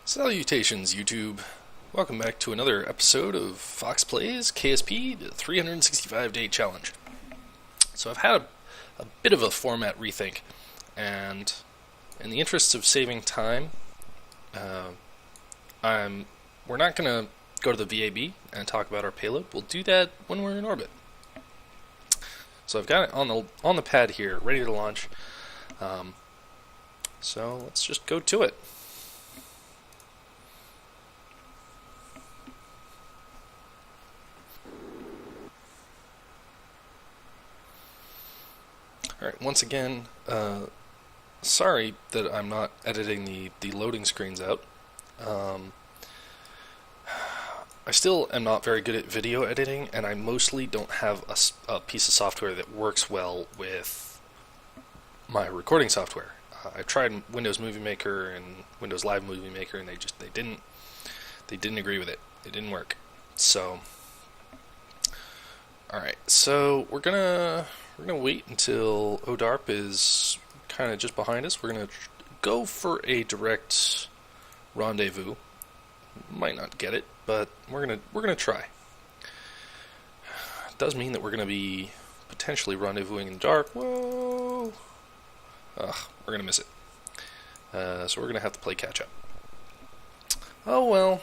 Salutations, YouTube. Welcome back to another episode of Foxx Plays, KSP, the 365-day challenge. So I've had a bit of a format rethink, and in the interests of saving time, we're not going to go to the VAB and talk about our payload. We'll do that when we're in orbit. So I've got it on the pad here, ready to launch. So let's just go to it. Alright, once again, sorry that I'm not editing the loading screens out. I still am not very good at video editing, and I mostly don't have a piece of software that works well with my recording software. I tried Windows Movie Maker and Windows Live Movie Maker, and they didn't agree with it. It didn't work. So, alright, so we're gonna wait until ODARP is kind of just behind us. We're gonna go for a direct rendezvous. Might not get it, but we're gonna try. It does mean that we're gonna be potentially rendezvousing in the dark. Whoa! Ugh, we're gonna miss it. So we're gonna have to play catch up. Oh well.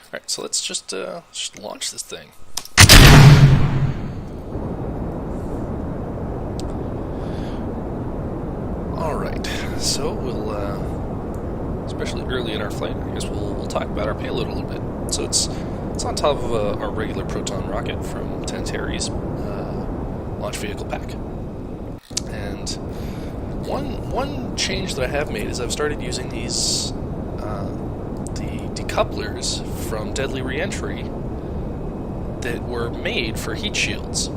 Alright, so let's just launch this thing. Alright, so we'll, especially early in our flight, I guess we'll talk about our payload a little bit. So it's on top of our regular Proton rocket from Tanteri's launch vehicle pack. And one change that I have made is I've started using these the decouplers from Deadly Reentry that were made for heat shields,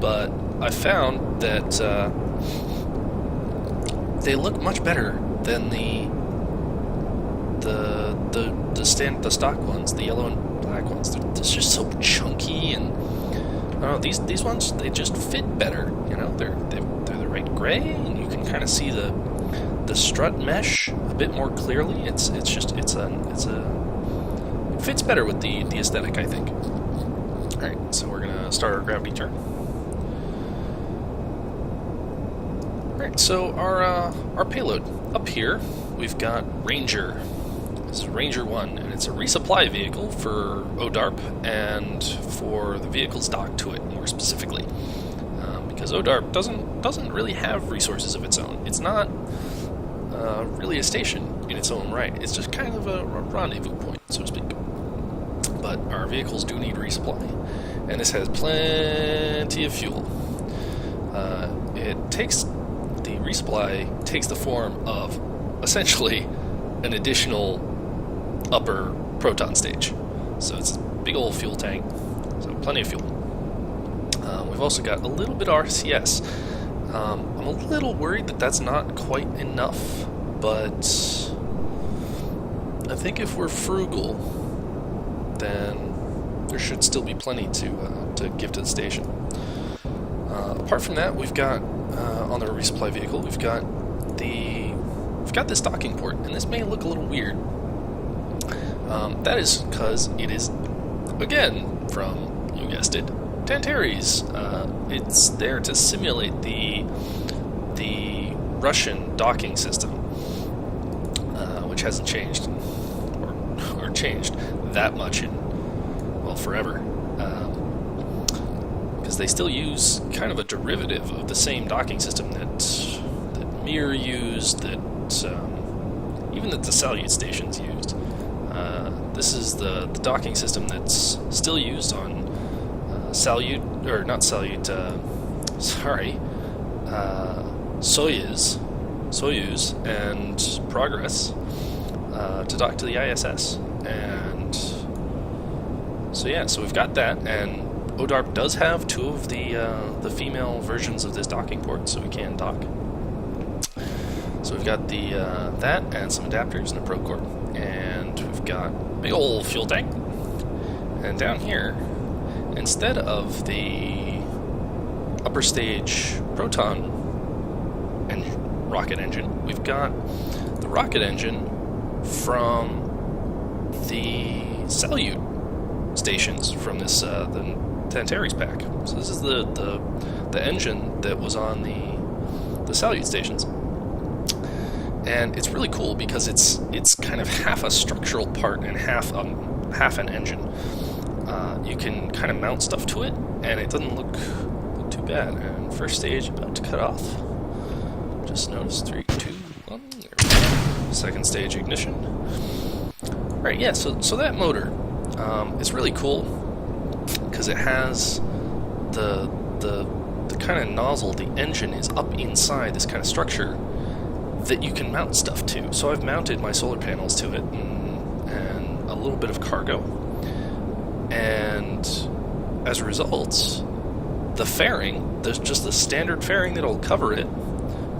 but I found that they look much better than the stock ones, the yellow and black ones. They're just so chunky, and I don't know, these ones, they just fit better. You know, they're the right gray, and you can kind of see the strut mesh a bit more clearly. It fits better with the aesthetic, I think. All right, so we're gonna start our gravity turn. Alright, so our payload. Up here, we've got Ranger. This is Ranger 1, and it's a resupply vehicle for ODARP and for the vehicles docked to it, more specifically. Because ODARP doesn't really have resources of its own. It's not really a station in its own right. It's just kind of a rendezvous point, so to speak. But our vehicles do need resupply, and this has plenty of fuel. The resupply takes the form of essentially an additional upper Proton stage. So it's a big old fuel tank, so plenty of fuel. We've also got a little bit of RCS. I'm a little worried that that's not quite enough, but I think if we're frugal, then there should still be plenty to give to the station. Apart from that, we've got on the resupply vehicle, we've got this docking port, and this may look a little weird. That is because it is, again, from, you guessed it, Tanteri's. It's there to simulate the Russian docking system, which hasn't changed or changed that much in, well, forever. Because they still use kind of a derivative of the same docking system that Mir used, that even that the Salyut stations used. This is the docking system that's still used on Soyuz and Progress to dock to the ISS. And so yeah, so we've got that, and ODARP does have two of the female versions of this docking port, so we can dock. So we've got the that and some adapters and a probe cord, and we've got a big old fuel tank. And down here, instead of the upper stage Proton and rocket engine, we've got the rocket engine from the Salute stations from this the Antares pack. So this is the engine that was on the Salute stations, and it's really cool because it's kind of half a structural part and half an engine. You can kind of mount stuff to it, and it doesn't look too bad. And first stage about to cut off. Just notice 3, 2, 1. There we go. Second stage ignition. Right, yeah. So that motor is really cool because it has the kind of nozzle. The engine is up inside this kind of structure that you can mount stuff to. So I've mounted my solar panels to it and a little bit of cargo. And as a result, the fairing, there's just the standard fairing that'll cover it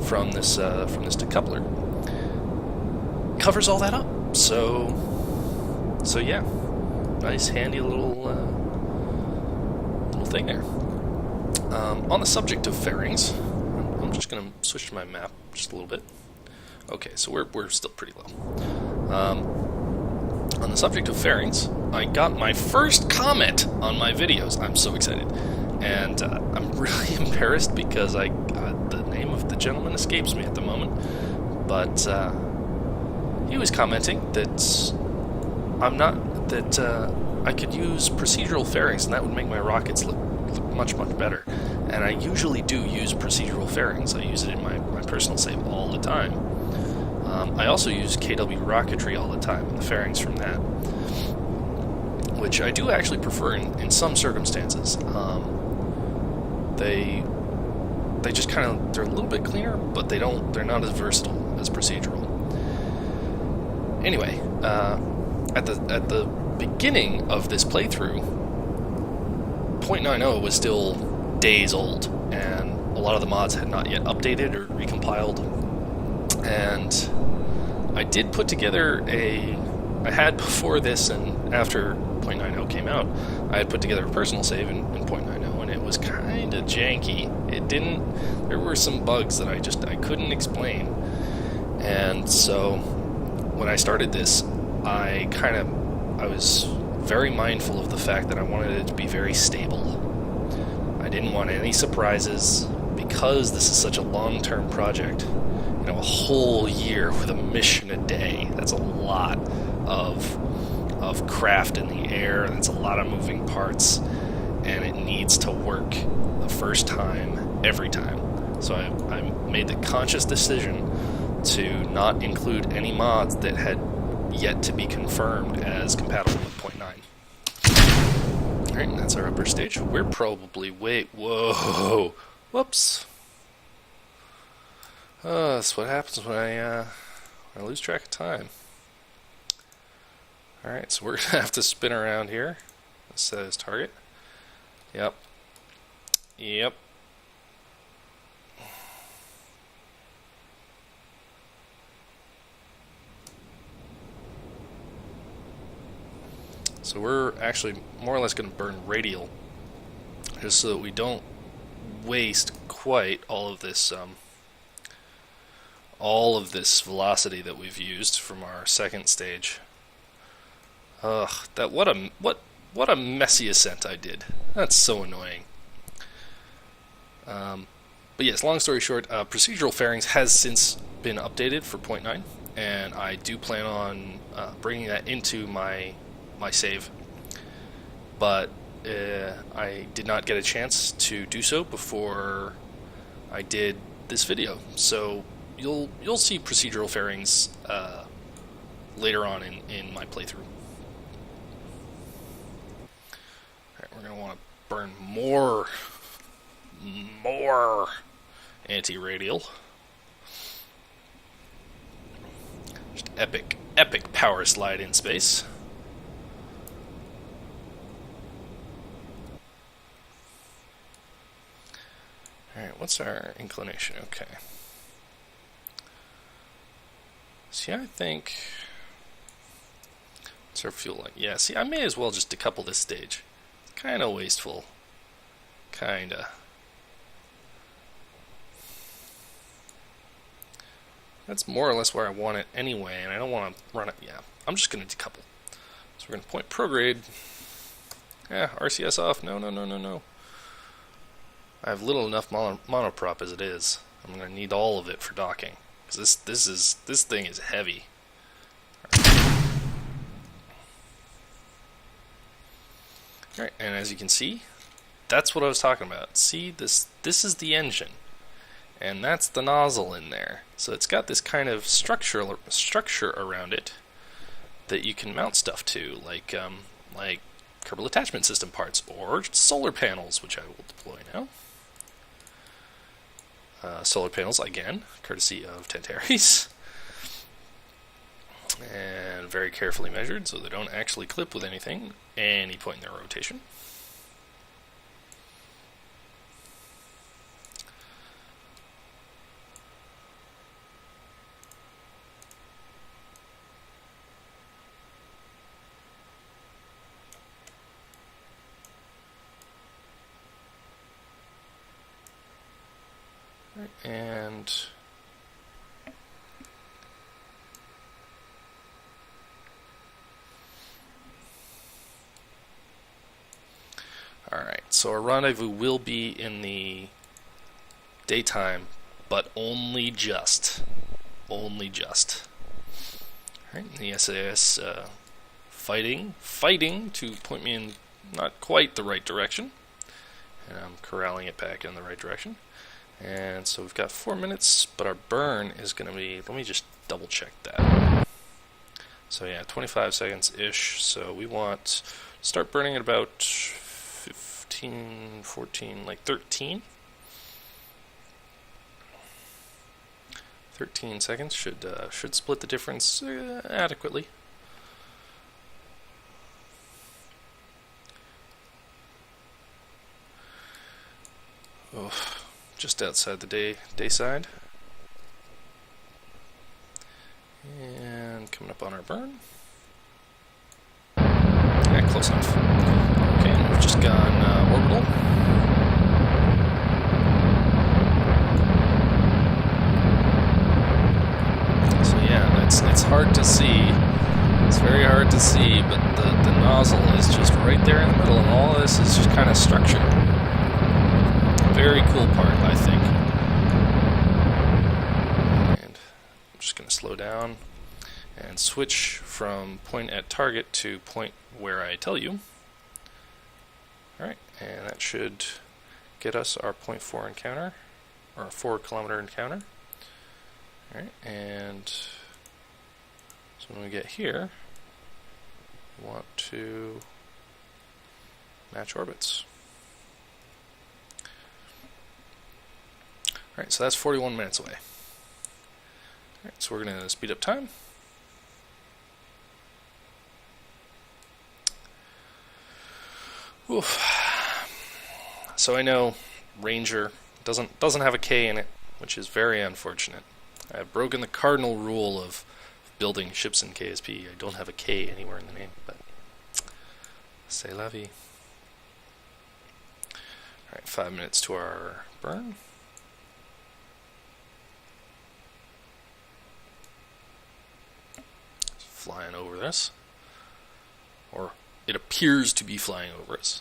from this decoupler, covers all that up. So yeah, nice handy little thing there. On the subject of fairings, I'm just gonna switch to my map just a little bit. Okay, so we're still pretty low. On the subject of fairings, I got my first comment on my videos. I'm so excited. And I'm really embarrassed because the name of the gentleman escapes me at the moment. But he was commenting that I could use procedural fairings, and that would make my rockets look much, much better. And I usually do use procedural fairings. I use it in my personal save all the time. I also use KW rocketry all the time, and the fairings from that, which I do actually prefer in some circumstances. They just kind of, they're a little bit cleaner, but they're not as versatile as procedural. Anyway, at the beginning of this playthrough, 0.90 was still days old, and a lot of the mods had not yet updated or recompiled. And I did put together I had before this and after 0.90 came out, I had put together a personal save in 0.90, and it was kind of janky. There were some bugs that I couldn't explain. And so when I started this, I was very mindful of the fact that I wanted it to be very stable. I didn't want any surprises because this is such a long-term project. A whole year with a mission a day. That's a lot of craft in the air. That's a lot of moving parts, and it needs to work the first time, every time. So I made the conscious decision to not include any mods that had yet to be confirmed as compatible with 0.9. Alright, that's our upper stage. We're probably whoa, whoops. That's what happens when I lose track of time. Alright, so we're going to have to spin around here. Let's set as target. Yep. So we're actually more or less going to burn radial, just so that we don't waste quite all of this velocity that we've used from our second stage. Ugh, what a messy ascent I did. That's so annoying. But yes, long story short, procedural fairings has since been updated for 0.9, and I do plan on bringing that into my save. But I did not get a chance to do so before I did this video, so you'll see procedural fairings later on in my playthrough. Alright, we're going to want to burn more anti-radial. Just epic power slide in space. Alright, what's our inclination? Okay. See, I think... what's our fuel like? Yeah, see, I may as well just decouple this stage. It's kind of wasteful. Kinda. That's more or less where I want it anyway, and I don't want to run it. Yeah, I'm just going to decouple. So we're going to point prograde. Yeah, RCS off. No, no, no, no, no. I have little enough monoprop as it is. I'm going to need all of it for docking, because this thing is heavy. Alright, and as you can see, that's what I was talking about. See, this is the engine, and that's the nozzle in there. So it's got this kind of structure around it that you can mount stuff to, like Kerbal Attachment System parts or solar panels, which I will deploy now. Solar panels, again, courtesy of Tantaris. And very carefully measured so they don't actually clip with anything any point in their rotation. And alright, so our rendezvous will be in the daytime, but only just. Only just. Alright, the SAS fighting to point me in not quite the right direction. And I'm corralling it back in the right direction. And so we've got 4 minutes, but our burn is going to be, let me just double check that. So yeah, 25 seconds-ish, so we want to start burning at about 15, 14, like 13. 13 seconds should split the difference adequately. Oh. Just outside the day side. And coming up on our burn. Yeah, close enough. Okay, and we've just gone orbital. So yeah, it's hard to see. It's very hard to see, but the nozzle is just right there in the middle, and all of this is just kind of structured. Very cool part, I think. And I'm just going to slow down and switch from point at target to point where I tell you. Alright, and that should get us our 0.4 encounter, or a 4 kilometer encounter. Alright, and so when we get here, we want to match orbits. Alright, so that's 41 minutes away. Alright, so we're going to speed up time. Oof. So I know Ranger doesn't have a K in it, which is very unfortunate. I've broken the cardinal rule of building ships in KSP. I don't have a K anywhere in the name, but c'est la vie. Alright, 5 minutes to our burn. Flying over this, or it appears to be flying over us.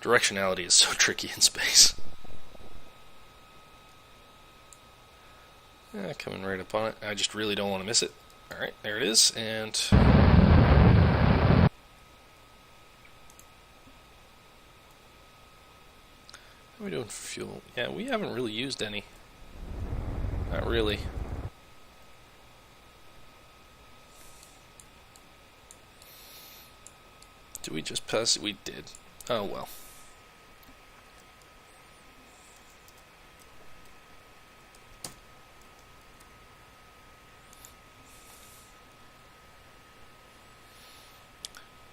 Directionality is so tricky in space. Yeah, coming right up on it. I just really don't want to miss it. Alright, there it is, and how are we doing for fuel? Yeah, we haven't really used any. Not really. Did we just pass it? We did. Oh well.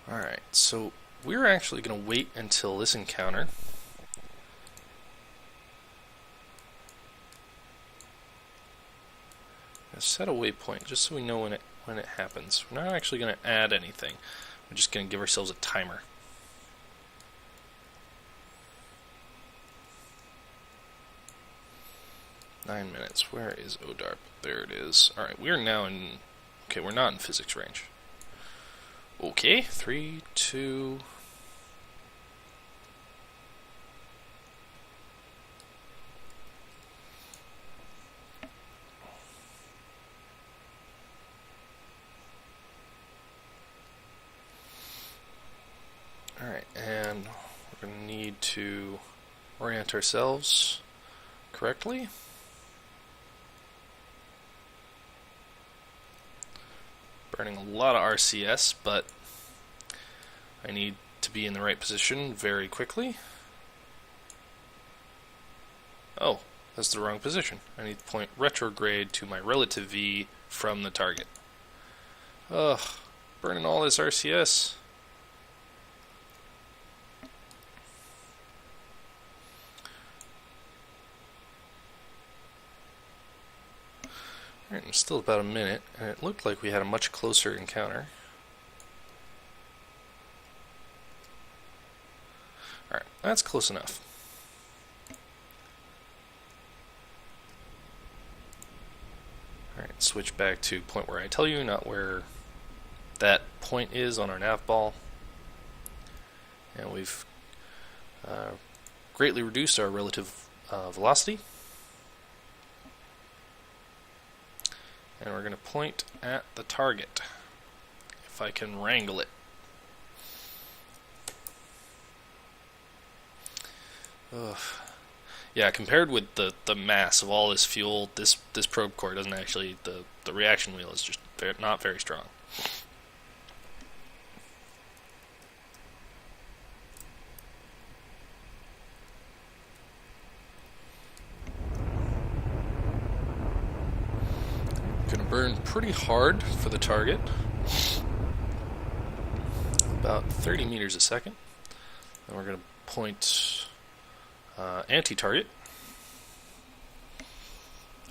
Alright, so we're actually going to wait until this encounter. Set a waypoint just so we know when it happens. We're not actually going to add anything. We're just going to give ourselves a timer. 9 minutes. Where is ODARP? There it is. Alright, we are now in... Okay, we're not in physics range. Okay, 3, 2... Alright, and we're going to need to orient ourselves correctly. Burning a lot of RCS, but I need to be in the right position very quickly. Oh, that's the wrong position. I need to point retrograde to my relative V from the target. Ugh, burning all this RCS. Alright, still about a minute, and it looked like we had a much closer encounter. Alright, that's close enough. Alright, switch back to point where I tell you, not where that point is on our nav ball. And we've greatly reduced our relative velocity. And we're going to point at the target, if I can wrangle it. Ugh. Yeah, compared with the mass of all this fuel, this probe core doesn't actually, the reaction wheel is just not very strong. Gonna burn pretty hard for the target, about 30 meters a second. And we're gonna point anti-target,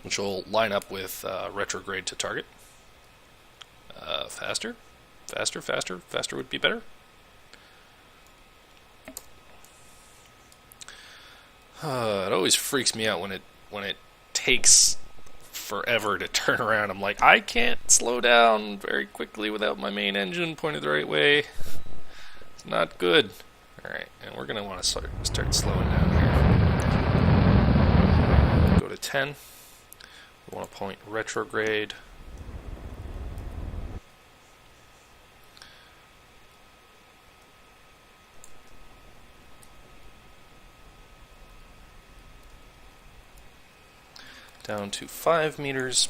which will line up with retrograde to target. Faster would be better. It always freaks me out when it takes forever to turn around. I'm like, I can't slow down very quickly without my main engine pointed the right way. It's not good. Alright, and we're going to want to start slowing down here. Go to 10. We want to point retrograde. Down to 5 meters.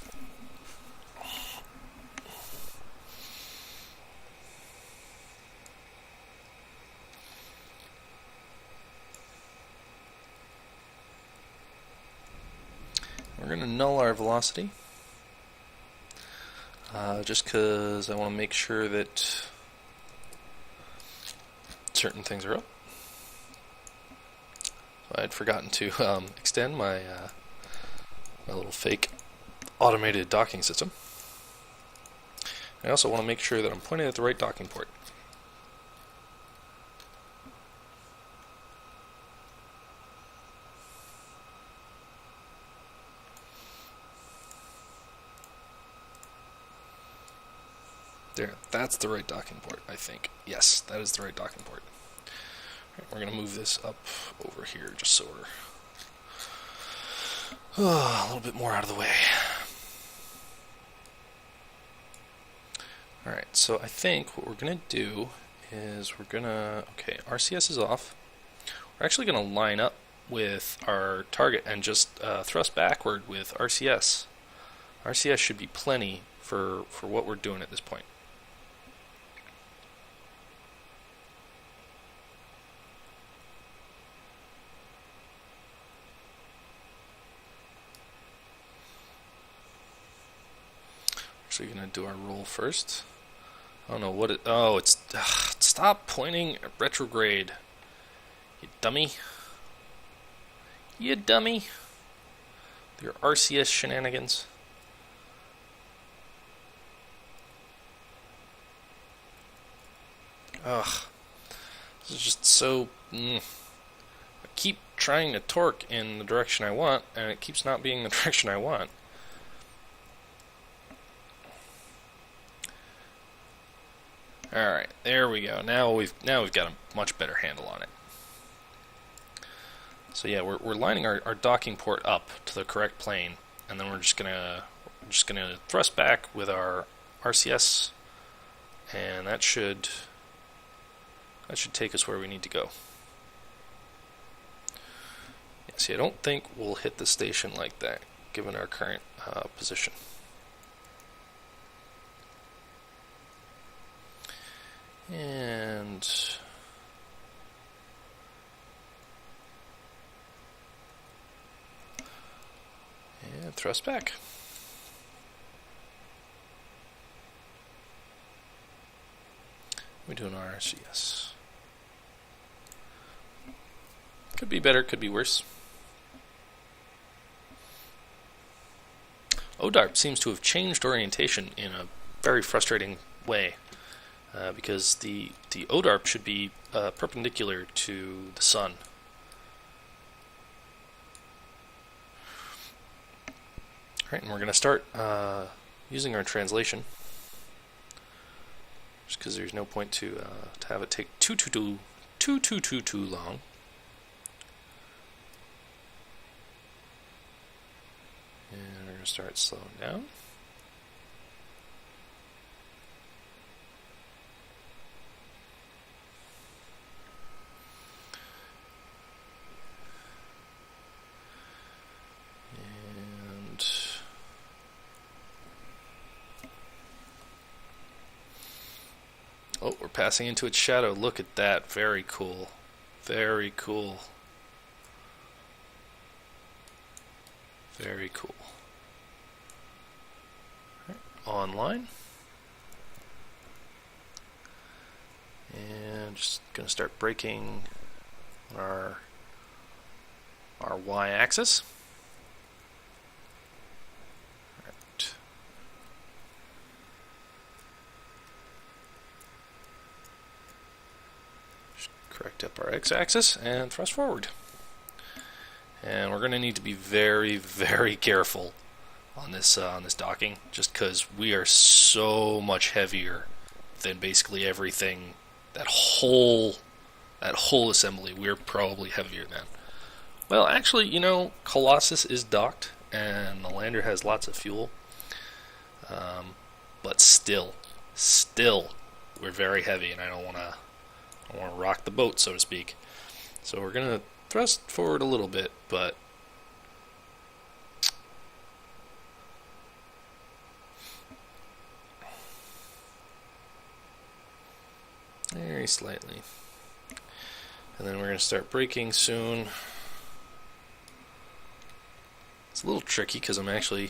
We're going to null our velocity, just because I want to make sure that certain things are up. So I'd forgotten to extend my my little fake automated docking system. I also want to make sure that I'm pointing at the right docking port. There, that's the right docking port, I think. Yes, that is the right docking port. Right, we're going to move this up over here just so we're a little bit more out of the way. Alright, so I think what we're going to do is we're going to... Okay, RCS is off. We're actually going to line up with our target and just thrust backward with RCS. RCS should be plenty for what we're doing at this point. Actually going to do our roll first. I don't know what it... Oh, it's... stop pointing at retrograde. You dummy. You dummy. Your RCS shenanigans. Ugh. This is just so... I keep trying to torque in the direction I want, and it keeps not being the direction I want. Alright, there we go. Now we've got a much better handle on it. So yeah, we're lining our docking port up to the correct plane, and then we're just gonna thrust back with our RCS, and that should take us where we need to go. Yeah, see, I don't think we'll hit the station like that, given our current position. And thrust back. We're doing RCS. Could be better, could be worse. ODARP seems to have changed orientation in a very frustrating way, because the ODARP should be perpendicular to the sun. Alright, and we're going to start using our translation, just because there's no point to have it take too long. And we're going to start slowing down. And oh, we're passing into its shadow. Look at that. Very cool. Very cool. Very cool. Right, online. And just going to start braking our y-axis. Right. Just correct up our x-axis and thrust forward. And we're going to need to be very, very careful on this docking, just because we are so much heavier than basically everything. That whole assembly, we're probably heavier than. Well, actually, you know, Colossus is docked, and the lander has lots of fuel. But still, we're very heavy, and I don't want to rock the boat, so to speak. So we're gonna thrust forward a little bit, but very slightly. And then we're going to start braking soon. It's a little tricky because I'm actually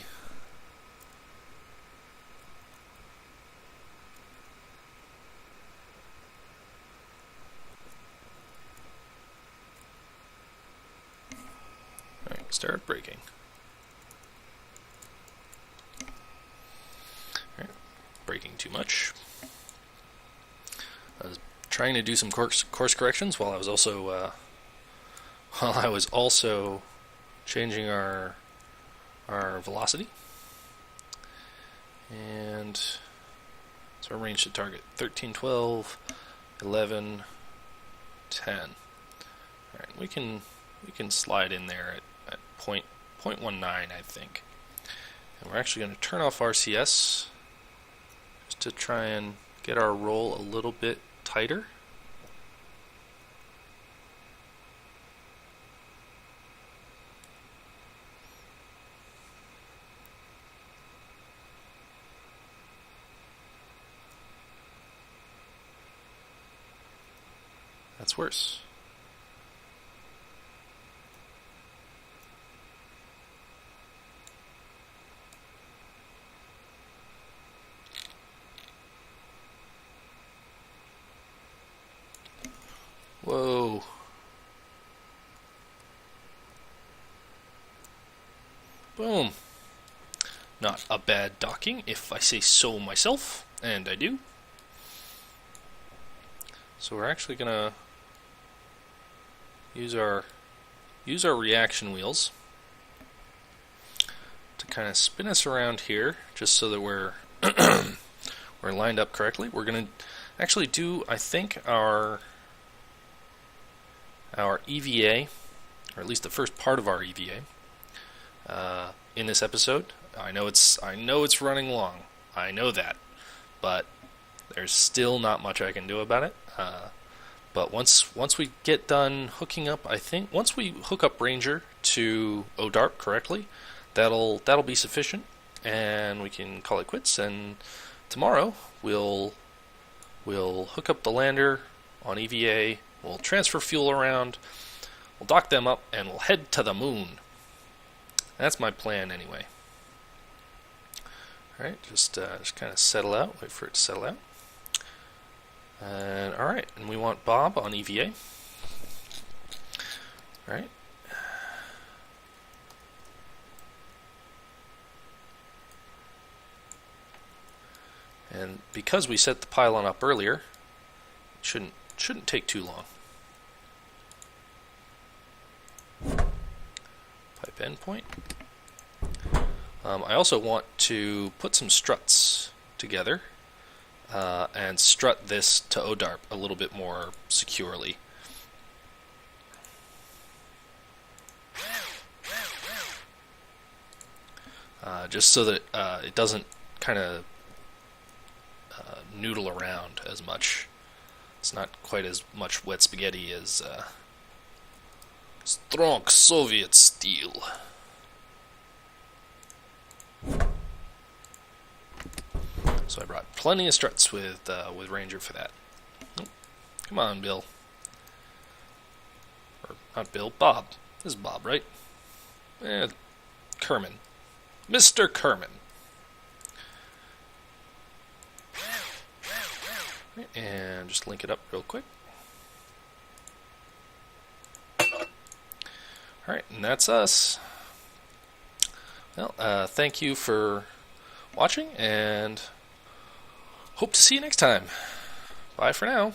alright, start braking. Alright, braking too much. I was trying to do some course corrections while I was also changing our velocity. And so our range to target 13, 12, 11, 10. All right, we can slide in there at 0.19, I think. And we're actually going to turn off RCS just to try and get our roll a little bit tighter. That's worse. Whoa. Boom. Not a bad docking, if I say so myself, and I do. So we're actually gonna use our use our reaction wheels to kind of spin us around here, just so that we're we're lined up correctly. We're going to actually do, I think, our EVA, or at least the first part of our EVA, in this episode. I know it's running long. I know that, but there's still not much I can do about it. But once we get done hooking up, I think once we hook up Ranger to ODARP correctly, that'll be sufficient, and we can call it quits. And tomorrow we'll hook up the lander on EVA. We'll transfer fuel around. We'll dock them up, and we'll head to the moon. That's my plan, anyway. All right, just kind of settle out. Wait for it to settle out. And all right, and we want Bob on EVA. All right. And because we set the pylon up earlier, it shouldn't take too long. Pipe endpoint. I also want to put some struts together and strut this to ODARP a little bit more securely. Just so that it doesn't kind of noodle around as much. It's not quite as much wet spaghetti as strong Soviet steel. So I brought plenty of struts with Ranger for that. Oh, come on, Bill. Or not Bill, Bob. This is Bob, right? Kerman. Mr. Kerman. And just link it up real quick. Alright, and that's us. Well, thank you for watching, and hope to see you next time. Bye for now.